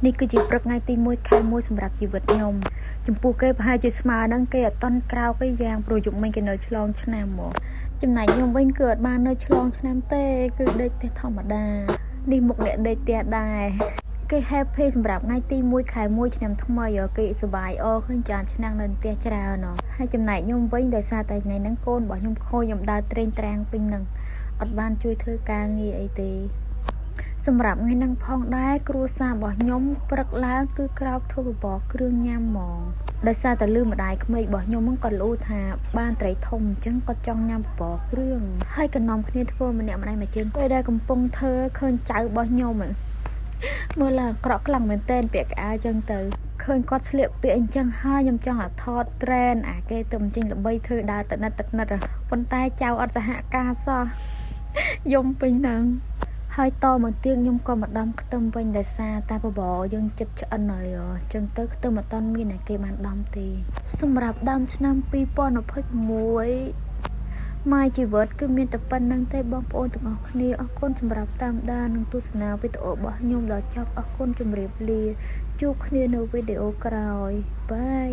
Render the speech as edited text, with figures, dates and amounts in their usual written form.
នេះគឺជាព្រឹកថ្ងៃទី1ខែ1សម្រាប់ជីវិតខ្ញុំចំពោះគេប្រហែលជាស្មើនឹងគេអត់តន់ក្រោកទេយ៉ាងព្រោះយប់មិញគេនៅឆ្លងឆ្នាំមកចំណែកខ្ញុំវិញគឺអត់បាននៅឆ្លងឆ្នាំទេគឺដេកផ្ទះធម្មតានេះមុខអ្នកដេកផ្ទះដែរគេ happy សម្រាប់ថ្ងៃទី1ខែ1ឆ្នាំថ្មីគេសប្បាយឃើញចានឆ្នាំងនៅផ្ទះច្រើនហើយចំណែកខ្ញុំវិញដោយសារតែថ្ងៃហ្នឹងកូនរបស់ខ្ញុំខូចខ្ញុំដើរត្រេងត្រាំងពេញហ្នឹងអត់បានជួយធ្វើការងារអីទេសម្រាប់ថ្ងៃហ្នឹងផងដែរគ្រួសាររបស់ខ្ញុំព្រឹកឡើងគឺក្រោកធ្វើបបរគ្រឿងញ៉ាំហ្មងដោយសារតែលឺម្ដាយក្មេករបស់ខ្ញុំហ្នឹងគាត់លូថាបានត្រីធំអញ្ចឹងគាត់ចង់ញ៉ាំបបរគ្រឿងហើយកណ្ដំគ្នាធ្វើម្នាក់ម្ដាយមួយជើងពេលដែលកំពុងធ្វើឃើញចៅរបស់ខ្ញុំមើលឡើងអាក្រក់ខ្លាំងមែនតើពាក្យក្អាអញ្ចឹងទៅឃើញគាត់ស្លៀកពាក់អញ្ចឹងហើយខ្ញុំចង់ឲ្យថតត្រែនគេទៅអញ្ចឹងល្បីធ្វើដើរទឹកណិតប៉ុន្តែចៅអត់សហការសោះយំពេញហ្នឹងហើយតមកទៀតខ្ញុំក៏មកដំខ្ទឹមវិញដោយសារតែបបរយើងចិត្តឆ្អិនហើយអញ្ចឹងទៅខ្ទឹមអត់ទាន់មានគេបានដំទេសម្រាប់ដើមឆ្នាំ2026My ជីវិតគឺមានតែប៉ុណ្្នឹងទេបងប្អូនទាំងអស់គ្នាអរគុណសម្រាប់តាមដាននិងទស្សនាវីដេអូរបស់ខ្ញុំដល់ចប់អរគុណជម្រាបលាជួបគ្នានៅវីដេអូក្រោយបាយ